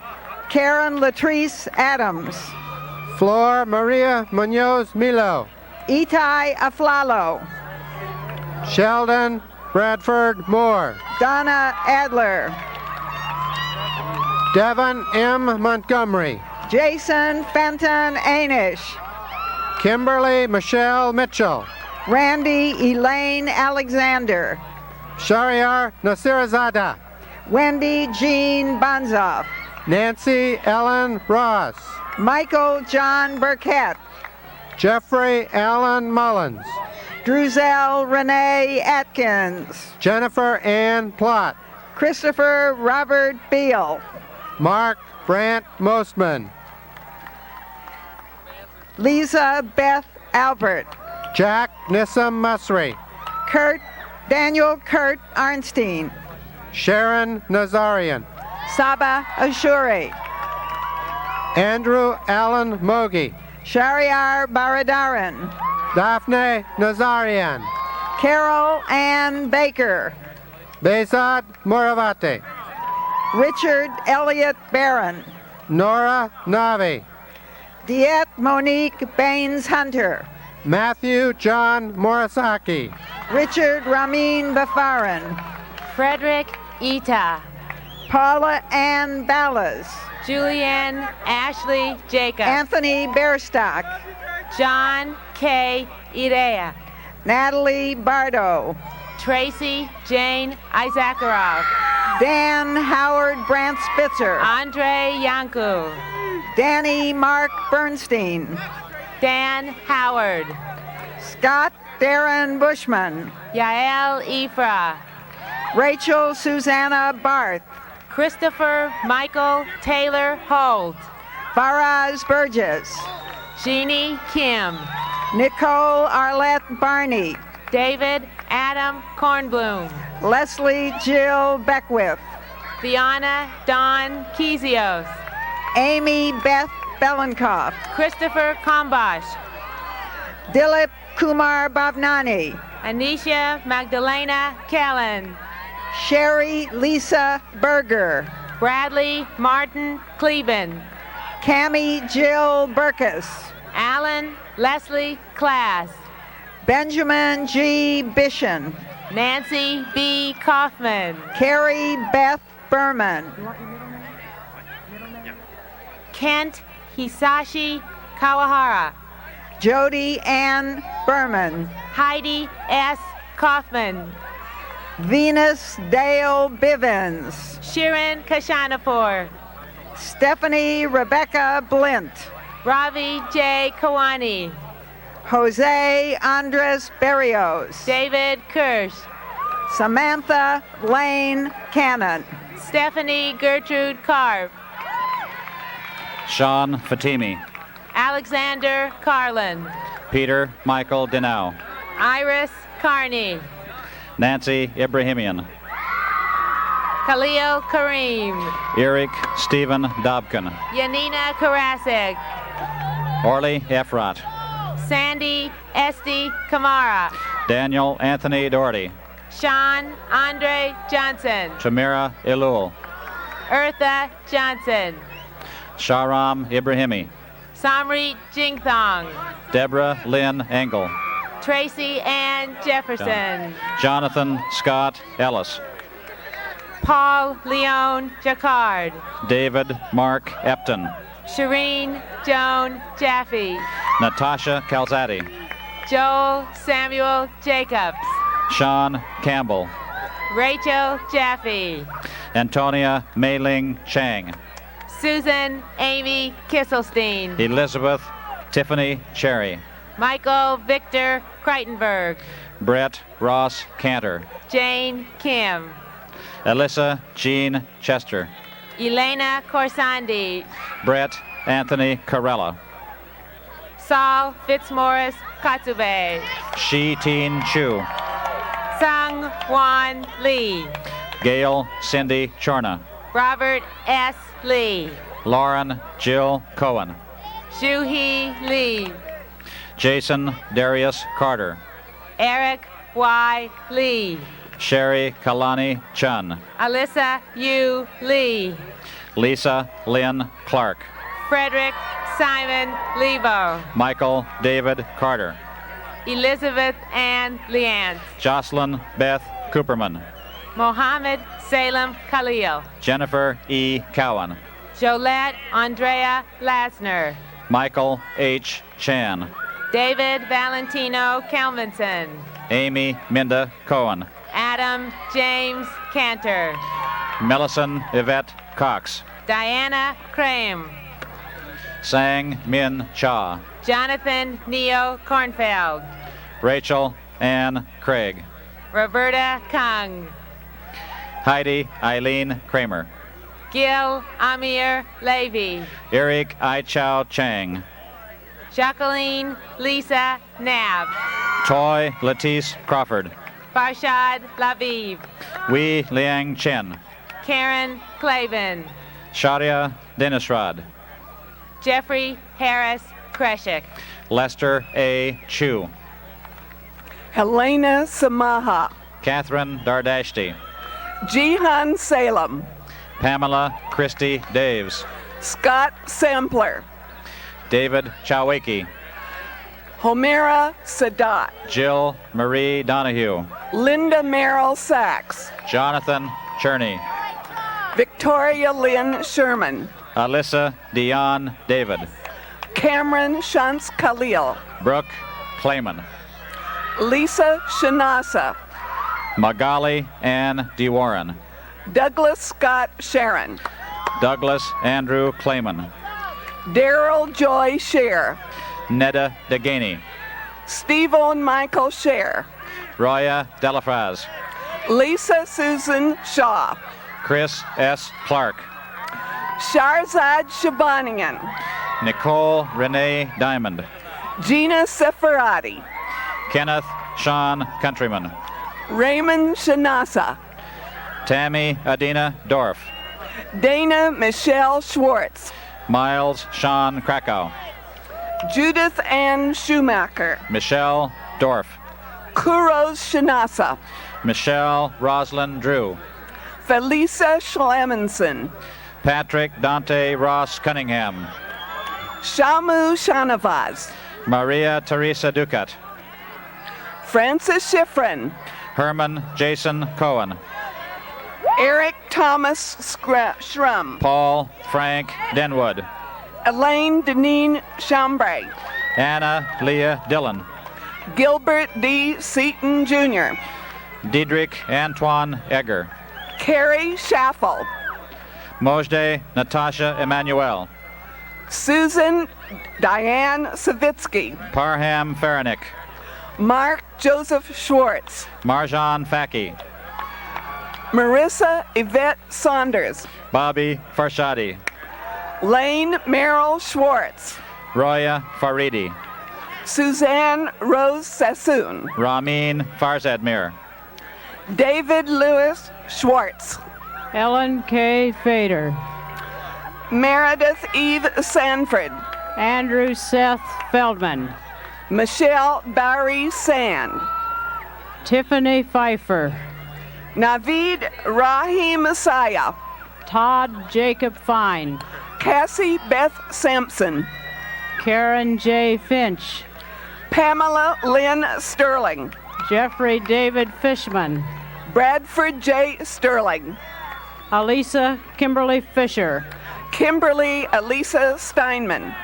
Karen Latrice Adams. Flor Maria Munoz Milo. Itai Aflalo. Sheldon Bradford Moore. Donna Adler. Devin M. Montgomery. Jason Fenton Anish. Kimberly Michelle Mitchell. Randy Elaine Alexander. Shariar Nasirazada. Wendy Jean Bonzoff. Nancy Ellen Ross. Michael John Burkett. Jeffrey Allen Mullins. Druzel Renee Atkins. Jennifer Ann Plott. Christopher Robert Beal. Mark Brant Mostman. Lisa Beth Albert. Jack Nissim Musri. Daniel Kurt Arnstein. Sharon Nazarian. Saba Ashuri. Andrew Allen Mogi. Shariar Baradaran. Daphne Nazarian. Carol Ann Baker. Besad Moravate. Richard Elliott Barron. Nora Navi. Diet Monique Baines Hunter. Matthew John Morisaki. Richard Ramin Bafaran. Frederick Ita. Paula Ann Ballas. Julianne Ashley Jacob. Anthony Bearstock. John K. Irea. Natalie Bardo. Tracy Jane Isaacarov. Dan Howard Brant Spitzer. Andre Yanku. Danny Mark Bernstein. Dan Howard. Scott Darren Bushman. Yael Ifra. Rachel Susanna Barth. Christopher Michael Taylor Holt. Faraz Burgess. Jeannie Kim. Nicole Arlette Barney. David Adam Kornblum. Leslie Jill Beckwith. Fiona Dawn Kezios. Amy Beth Belenkoff. Christopher Kombosh. Dilip Kumar Bhavnani. Anisha Magdalena Callan. Sherry Lisa Berger. Bradley Martin Cleben. Cammie Jill Burkus. Alan Leslie Class. Benjamin G. Bishan. Nancy B. Kaufman. Carrie Beth Berman. Kent Hisashi Kawahara. Jody Ann Berman. Heidi S. Kaufman. Venus Dale Bivens. Shirin Kashanapur. Stephanie Rebecca Blint. Ravi J. Kawani. Jose Andres Berrios. David Kirsch. Samantha Lane Cannon. Stephanie Gertrude Karp. Sean Fatimi. Alexander Carlin. Peter Michael Denau. Iris Carney. Nancy Ibrahimian. Khalil Kareem. Eric Stephen Dobkin. Yanina Karasik. Orly Efrat. Sandy Esty Kamara. Daniel Anthony Doherty. Sean Andre Johnson. Tamira Elul. Eartha Johnson. Shahram Ibrahimi. Samrit Jingthong. Deborah Lynn Engel. Tracy Ann Jefferson. Jonathan Scott Ellis. Paul Leon Jacquard. David Mark Epton. Shireen Joan Jaffe. Natasha Calzati. Joel Samuel Jacobs. Sean Campbell. Rachel Jaffe. Antonia Mei-Ling Chang. Susan Amy Kisselstein. Elizabeth Tiffany Cherry. Michael Victor Kreitenberg. Brett Ross Cantor. Jane Kim. Alyssa Jean Chester. Elena Corsandi. Brett Anthony Carella. Saul Fitzmaurice Katsube. Shi Tin Chu. Sung Wan Lee. Gail Cindy Chorna. Robert S. Lee. Lauren Jill Cohen. Shuhee Lee. Jason Darius Carter. Eric Y. Lee. Sherry Kalani Chun. Alyssa Yu Lee. Lisa Lynn Clark. Frederick Simon Lebo. Michael David Carter. Elizabeth Ann Leanne. Jocelyn Beth Cooperman. Mohammed Salem Khalil. Jennifer E. Cowan. Jolette Andrea Lasner. Michael H. Chan. David Valentino Kelvinson. Amy Minda Cohen. Adam James Cantor. Millicent Yvette Cox. Diana Crame. Sang Min Cha. Jonathan Neo Kornfeld. Rachel Ann Craig. Roberta Kung. Heidi Eileen Kramer. Gil Amir Levy. Eric I. Chow Chang. Jacqueline Lisa Nab. Toy Latisse Crawford. Farshad Laviv. Wee Liang Chen. Karen Clavin. Sharia Denisrad. Jeffrey Harris Kreshik. Lester A. Chu. Helena Samaha. Catherine Dardashti. Jihan Salem. Pamela Christie Daves. Scott Sampler. David Chawaki. Homera Sadat. Jill Marie Donahue. Linda Merrill Sachs. Jonathan Cherney. Victoria Lynn Sherman. Alyssa Dion David. Cameron Shantz Khalil. Brooke Clayman. Lisa Shanasa. Magali Ann DeWarren. Douglas Scott Sharon. Douglas Andrew Clayman. Daryl Joy Scher. Neda Deganey. Steve-Owen Michael Scher. Roya Delafraz. Lisa Susan Shaw. Chris S. Clark. Sharzad Shabanian. Nicole Renee Diamond. Gina Sefarati. Kenneth Sean Countryman. Raymond Shanasa. Tammy Adina Dorf. Dana Michelle Schwartz. Miles Sean Krakow. Judith Ann Schumacher. Michelle Dorf. Kuros Shanasa. Michelle Roslyn Drew. Felisa Schlemenson. Patrick Dante Ross Cunningham. Shamu Shanavaz. Maria Teresa Ducat. Francis Schifrin. Herman Jason Cohen. Eric Thomas Schrum. Paul Frank Denwood. Elaine Deneen Chambray. Anna Leah Dillon. Gilbert D. Seaton Jr. Diedrich Antoine Egger. Carey Schaffel. Mojde Natasha Emanuel. Susan Diane Savitsky. Parham Faranick. Mark Joseph Schwartz. Marjan Faki. Marissa Yvette Saunders. Bobby Farshadi. Lane Merrill Schwartz. Roya Faridi. Suzanne Rose Sassoon. Ramin Farzadmir. David Lewis Schwartz. Ellen K. Fader. Meredith Eve Sanford. Andrew Seth Feldman. Michelle Barry Sand. Tiffany Pfeiffer. Naveed Rahim Messiah. Todd Jacob Fine. Cassie Beth Sampson. Karen J. Finch. Pamela Lynn Sterling. Jeffrey David Fishman. Bradford J. Sterling. Alisa Kimberly Fisher. Kimberly Elisa Steinman.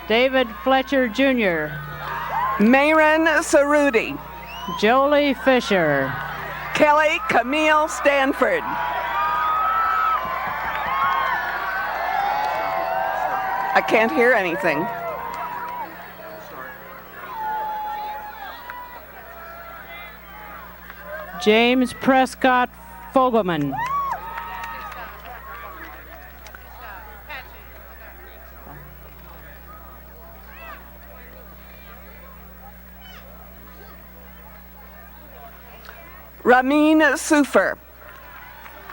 David Fletcher Jr. Mayron Cerruti. Jolie Fisher. Kelly Camille Stanford. I can't hear anything. James Prescott Fogelman. Ramin Sufer.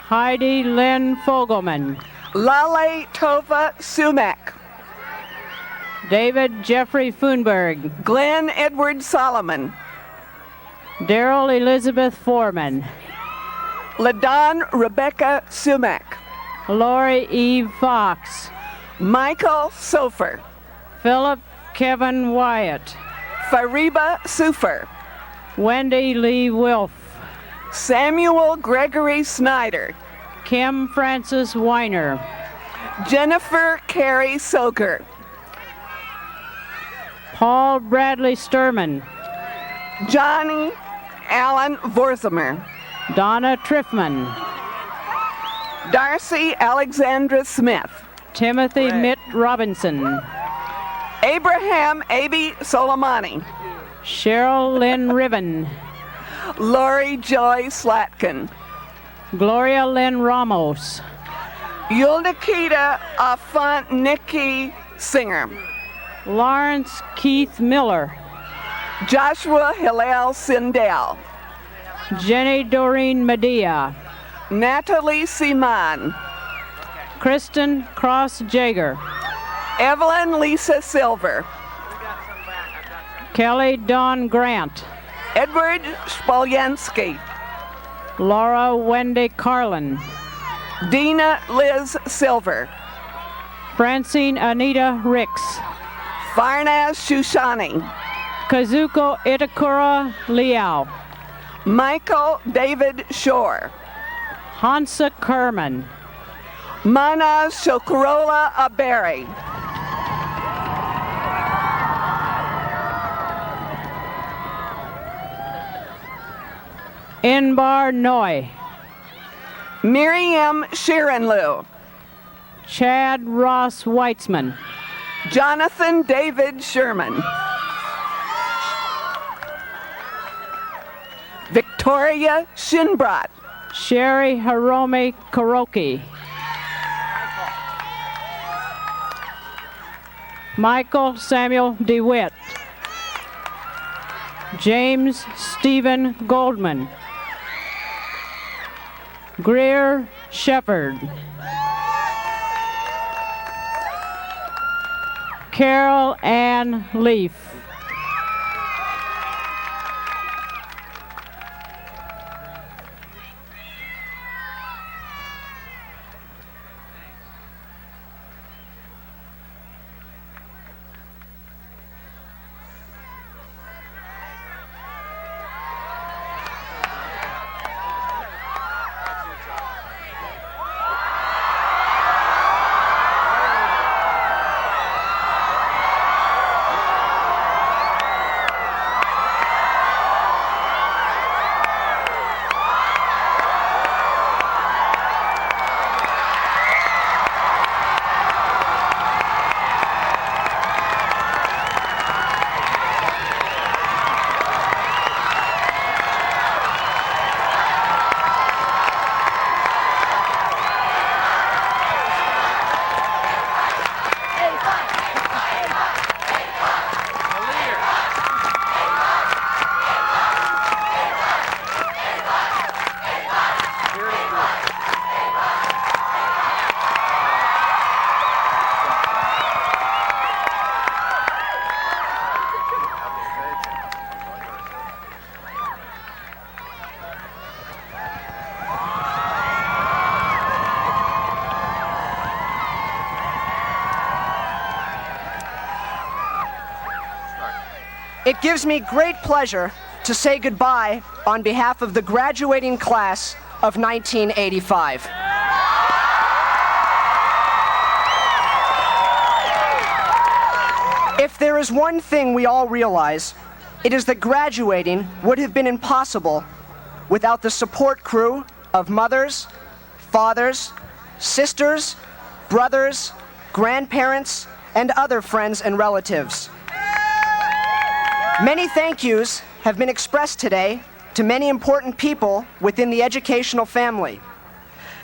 Heidi Lynn Fogelman. Lale Tova Sumac. David Jeffrey Funberg. Glenn Edward Solomon. Daryl Elizabeth Foreman. LaDon Rebecca Sumac. Lori Eve Fox. Michael Sofer. Philip Kevin Wyatt. Fariba Sufer. Wendy Lee Wilf. Samuel Gregory Snyder. Kim Francis Weiner. Jennifer Carey Soker. Paul Bradley Sturman. Johnny Allen Vorsemer. Donna Triffman. Darcy Alexandra Smith. Timothy Mitt Robinson. Abraham Aby Soleimani. Cheryl Lynn Ribbon. Lori Joy Slatkin. Gloria Lynn Ramos. Yuldakita Afant Nikki Singer. Lawrence Keith Miller. Joshua Hillel Sindel. Jenny Doreen Medea. Natalie Seaman. Kristen Cross Jager. Evelyn Lisa Silver. Kelly Dawn Grant. Edward Spolyansky. Laura Wendy Carlin. Dina Liz Silver. Francine Anita Ricks. Farnaz Shushani. Kazuko Itakura Liao. Michael David Shore. Hansa Kerman. Manaz Shokrola Aberi. Inbar Noy. Miriam Shiranlu. Chad Ross Weitzman. Jonathan David Sherman. Victoria Shinbrat. Sherry Hirome Kuroki. Michael Samuel DeWitt. James Stephen Goldman. Greer Shepard. Carol Ann Leaf. It gives me great pleasure to say goodbye on behalf of the graduating class of 1985. If there is one thing we all realize, it is that graduating would have been impossible without the support crew of mothers, fathers, sisters, brothers, grandparents, and other friends and relatives. Many thank yous have been expressed today to many important people within the educational family.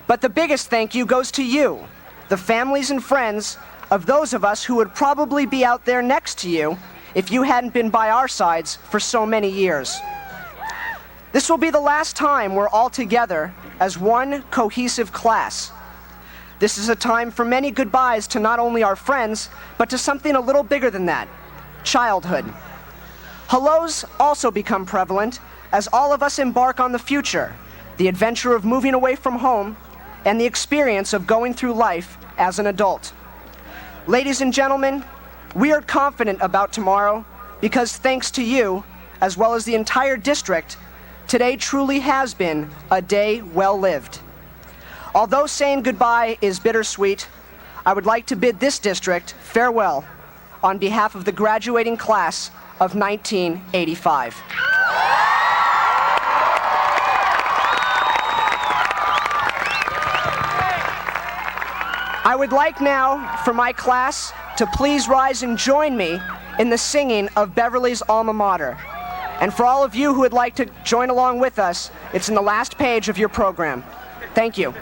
But the biggest thank you goes to you, the families and friends of those of us who would probably be out there next to you if you hadn't been by our sides for so many years. This will be the last time we're all together as one cohesive class. This is a time for many goodbyes to not only our friends, but to something a little bigger than that, childhood. Hellos also become prevalent as all of us embark on the future, the adventure of moving away from home, and the experience of going through life as an adult. Ladies and gentlemen, we are confident about tomorrow because thanks to you, as well as the entire district, today truly has been a day well lived. Although saying goodbye is bittersweet, I would like to bid this district farewell on behalf of the graduating class of 1985. I would like now for my class to please rise and join me in the singing of Beverly's alma mater. And for all of you who would like to join along with us, it's in the last page of your program. Thank you.